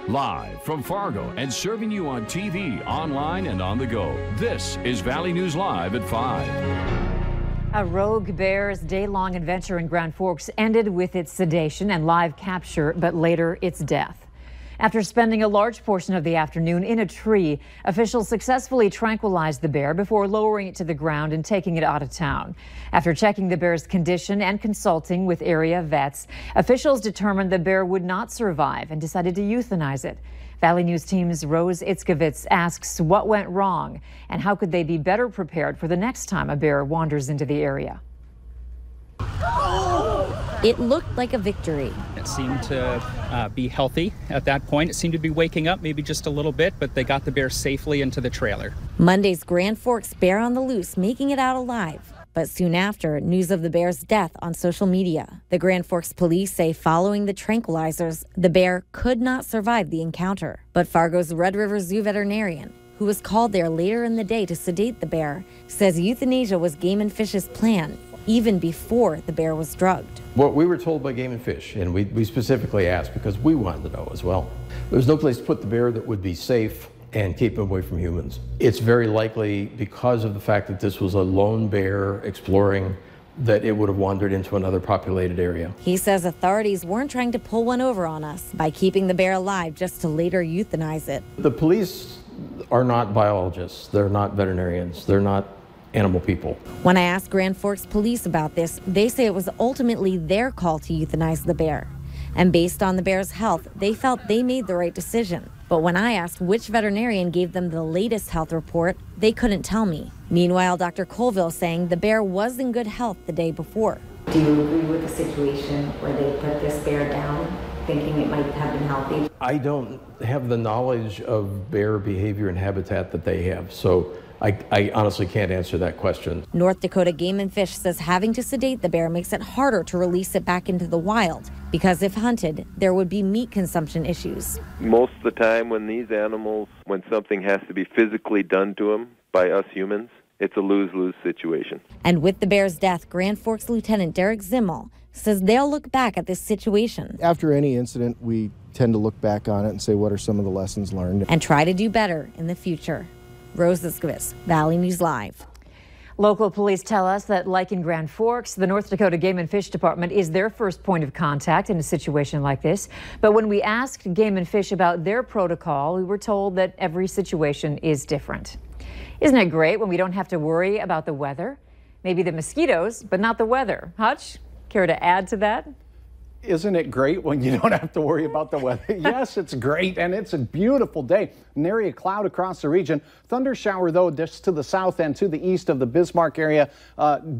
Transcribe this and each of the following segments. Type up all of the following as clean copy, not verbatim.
Live from Fargo and serving you on TV, online, and on the go. This is Valley News Live at 5. A rogue bear's day-long adventure in Grand Forks ended with its sedation and live capture, but later its death. After spending a large portion of the afternoon in a tree, officials successfully tranquilized the bear before lowering it to the ground and taking it out of town. After checking the bear's condition and consulting with area vets, officials determined the bear would not survive and decided to euthanize it. Valley News Team's Rose Itzkovitz asks what went wrong and how could they be better prepared for the next time a bear wanders into the area. It looked like a victory. It seemed to be healthy at that point. It seemed to be waking up maybe just a little bit, but they got the bear safely into the trailer. Monday's Grand Forks bear on the loose, making it out alive. But soon after, news of the bear's death on social media. The Grand Forks police say following the tranquilizers, the bear could not survive the encounter. But Fargo's Red River Zoo veterinarian, who was called there later in the day to sedate the bear, says euthanasia was Game and Fish's plan even before the bear was drugged. What we were told by Game and Fish, and we specifically asked because we wanted to know as well, there's no place to put the bear that would be safe and keep him away from humans. It's very likely, because of the fact that this was a lone bear exploring, that it would have wandered into another populated area. He says authorities weren't trying to pull one over on us by keeping the bear alive just to later euthanize it. The police are not biologists, they're not veterinarians, they're not animal people. When I asked Grand Forks police about this, they say it was ultimately their call to euthanize the bear. And based on the bear's health, they felt they made the right decision. But when I asked which veterinarian gave them the latest health report, they couldn't tell me. Meanwhile, Dr. Colville saying the bear was in good health the day before. Do you agree with the situation where they put this bear down, thinking it might have been healthy? I don't have the knowledge of bear behavior and habitat that they have, so I honestly can't answer that question. North Dakota Game and Fish says having to sedate the bear makes it harder to release it back into the wild because if hunted, there would be meat consumption issues. Most of the time when these animals, when something has to be physically done to them by us humans, it's a lose-lose situation. And with the bear's death, Grand Forks Lieutenant Derek Zimmel says they'll look back at this situation. After any incident, we tend to look back on it and say what are some of the lessons learned. And try to do better in the future. Rose Itzkovitz, Valley News Live. Local police tell us that, like in Grand Forks, the North Dakota Game and Fish Department is their first point of contact in a situation like this. But when we asked Game and Fish about their protocol, we were told that every situation is different. Isn't it great when we don't have to worry about the weather? Maybe the mosquitoes, but not the weather. Hutch, care to add to that? Isn't it great when you don't have to worry about the weather? Yes, it's great, and it's a beautiful day. Nary a cloud across the region. Thunder shower, though, just to the south and to the east of the Bismarck area,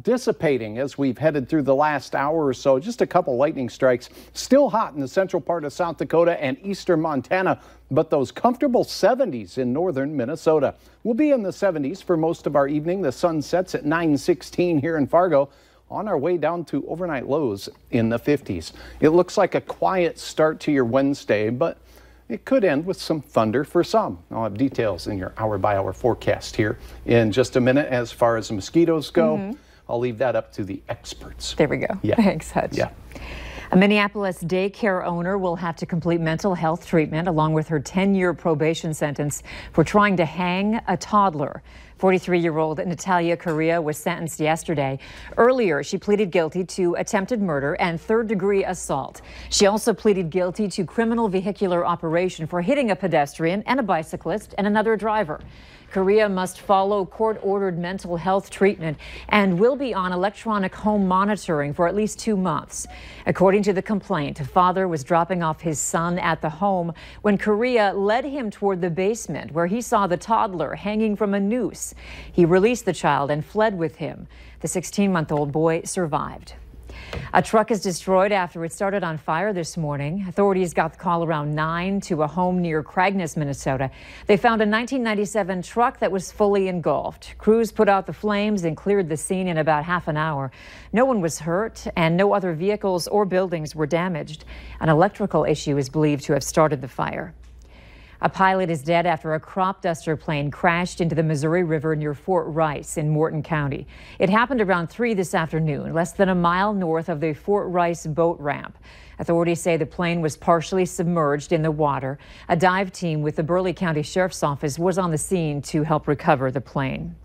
dissipating as we've headed through the last hour or so. Just a couple lightning strikes. Still hot in the central part of South Dakota and eastern Montana, but those comfortable 70s in northern Minnesota. We'll be in the 70s for most of our evening. The sun sets at 9:16 here in Fargo. On our way down to overnight lows in the 50s. It looks like a quiet start to your Wednesday, but it could end with some thunder for some. I'll have details in your hour-by-hour forecast here in just a minute. As far as the mosquitoes go, I'll leave that up to the experts. There we go. Yeah. Thanks, Hutch. Yeah. A Minneapolis daycare owner will have to complete mental health treatment along with her 10-year probation sentence for trying to hang a toddler. 43-year-old Natalia Correa was sentenced yesterday. Earlier, she pleaded guilty to attempted murder and third-degree assault. She also pleaded guilty to criminal vehicular operation for hitting a pedestrian and a bicyclist and another driver. Correa must follow court-ordered mental health treatment and will be on electronic home monitoring for at least 2 months. According to the complaint, a father was dropping off his son at the home when Correa led him toward the basement where he saw the toddler hanging from a noose. He released the child and fled with him. The 16-month-old boy survived. A truck is destroyed after it started on fire this morning. Authorities got the call around 9 to a home near Cragness, Minnesota. They found a 1997 truck that was fully engulfed. Crews put out the flames and cleared the scene in about half an hour. No one was hurt and no other vehicles or buildings were damaged. An electrical issue is believed to have started the fire. A pilot is dead after a crop duster plane crashed into the Missouri River near Fort Rice in Morton County. It happened around 3 this afternoon, less than a mile north of the Fort Rice boat ramp. Authorities say the plane was partially submerged in the water. A dive team with the Burleigh County Sheriff's Office was on the scene to help recover the plane.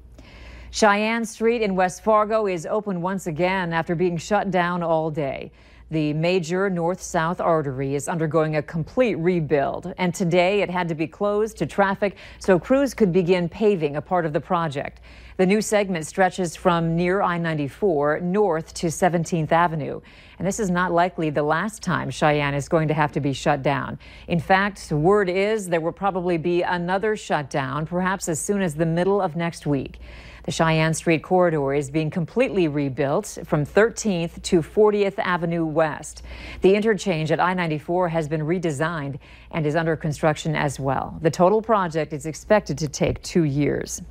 Cheyenne Street in West Fargo is open once again after being shut down all day. The major north-south artery is undergoing a complete rebuild, and today it had to be closed to traffic so crews could begin paving a part of the project. The new segment stretches from near I-94 north to 17th Avenue, and this is not likely the last time Cheyenne is going to have to be shut down. In fact, word is there will probably be another shutdown, perhaps as soon as the middle of next week. The Cheyenne Street corridor is being completely rebuilt from 13th to 40th Avenue West. The interchange at I-94 has been redesigned and is under construction as well. The total project is expected to take 2 years.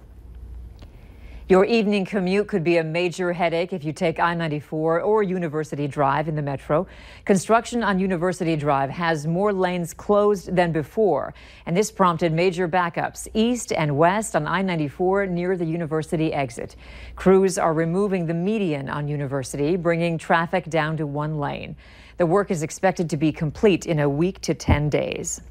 Your evening commute could be a major headache if you take I-94 or University Drive in the metro. Construction on University Drive has more lanes closed than before, and this prompted major backups east and west on I-94 near the University exit. Crews are removing the median on University, bringing traffic down to 1 lane. The work is expected to be complete in a week to 10 days.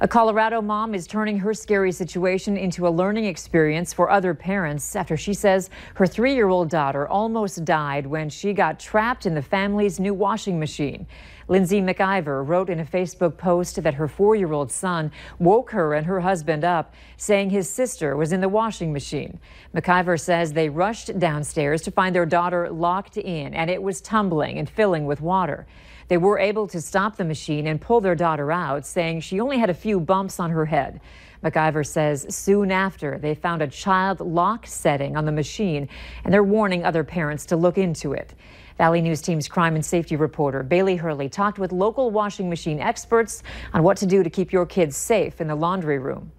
A Colorado mom is turning her scary situation into a learning experience for other parents after she says her 3-year-old daughter almost died when she got trapped in the family's new washing machine. Lindsay McIver wrote in a Facebook post that her 4-year-old son woke her and her husband up, saying his sister was in the washing machine. McIver says they rushed downstairs to find their daughter locked in, and it was tumbling and filling with water. They were able to stop the machine and pull their daughter out, saying she only had a few bumps on her head. McIver says soon after they found a child lock setting on the machine, and they're warning other parents to look into it. Valley News Team's crime and safety reporter Bailey Hurley talked with local washing machine experts on what to do to keep your kids safe in the laundry room.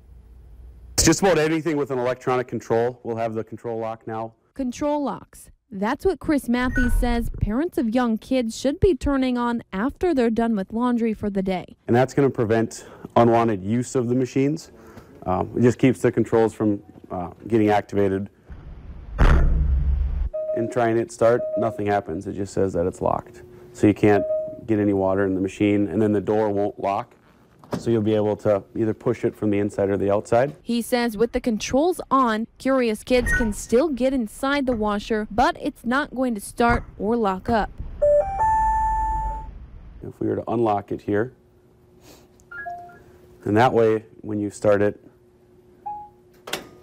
It's just about anything with an electronic control. We'll have the control lock now. Control locks. That's what Chris Matthews says parents of young kids should be turning on after they're done with laundry for the day. And that's going to prevent unwanted use of the machines. It just keeps the controls from getting activated. And trying to hit start, nothing happens. It just says that it's locked. So you can't get any water in the machine, and then the door won't lock. So you'll be able to either push it from the inside or the outside. He says with the controls on, curious kids can still get inside the washer, but it's not going to start or lock up. If we were to unlock it here, and that way when you start it,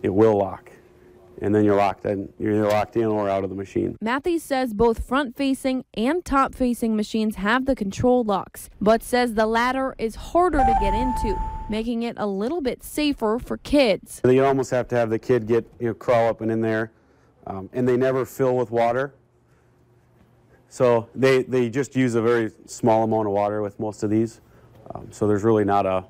it will lock. And then you're locked in. You're either locked in or out of the machine. Matthews says both front-facing and top-facing machines have the control locks, but says the latter is harder to get into, making it a little bit safer for kids. You almost have to have the kid get, crawl up and in there, and they never fill with water. So they just use a very small amount of water with most of these. So there's really not a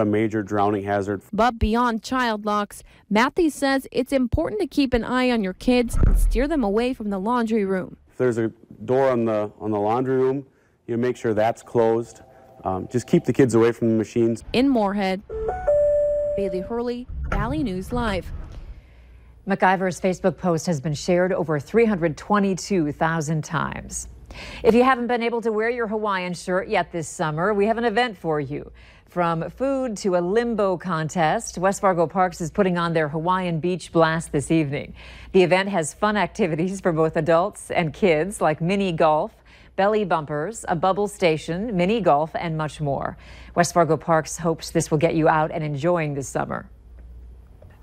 major drowning hazard. But beyond child locks, Matthews says it's important to keep an eye on your kids and steer them away from the laundry room. If there's a door on the laundry room, you make sure that's closed. Just keep the kids away from the machines. In Moorhead, Bailey Hurley, Valley News Live. McIver's Facebook post has been shared over 322,000 times. If you haven't been able to wear your Hawaiian shirt yet this summer, we have an event for you. From food to a limbo contest, West Fargo Parks is putting on their Hawaiian Beach Blast this evening. The event has fun activities for both adults and kids like mini golf, belly bumpers, a bubble station, mini golf, and much more. West Fargo Parks hopes this will get you out and enjoying this summer.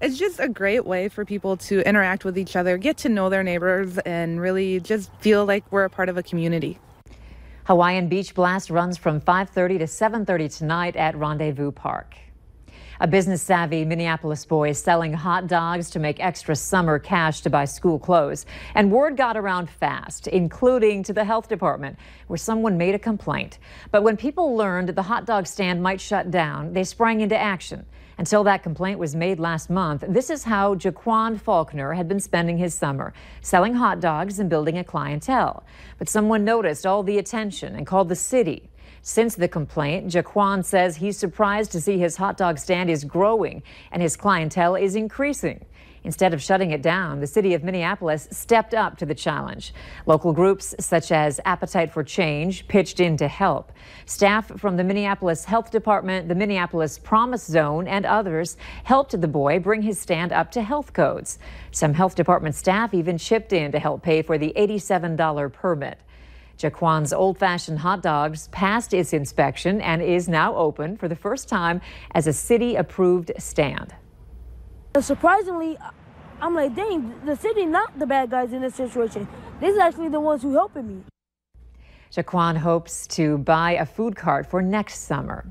It's just a great way for people to interact with each other, get to know their neighbors, and really just feel like we're a part of a community. Hawaiian Beach Blast runs from 5:30 to 7:30 tonight at Rendezvous Park. A business-savvy Minneapolis boy is selling hot dogs to make extra summer cash to buy school clothes. And word got around fast, including to the health department, where someone made a complaint. But when people learned the hot dog stand might shut down, they sprang into action. Until that complaint was made last month, this is how Jaquan Faulkner had been spending his summer, selling hot dogs and building a clientele. But someone noticed all the attention and called the city. Since the complaint, Jaquan says he's surprised to see his hot dog stand is growing and his clientele is increasing. Instead of shutting it down, the city of Minneapolis stepped up to the challenge. Local groups such as Appetite for Change pitched in to help. Staff from the Minneapolis Health Department, the Minneapolis Promise Zone, and others helped the boy bring his stand up to health codes. Some health department staff even chipped in to help pay for the $87 permit. Jaquan's old-fashioned hot dogs passed its inspection and is now open for the first time as a city-approved stand. Surprisingly, I'm like, dang, the city not the bad guys in this situation. These are actually the ones who helping me. Jaquan hopes to buy a food cart for next summer.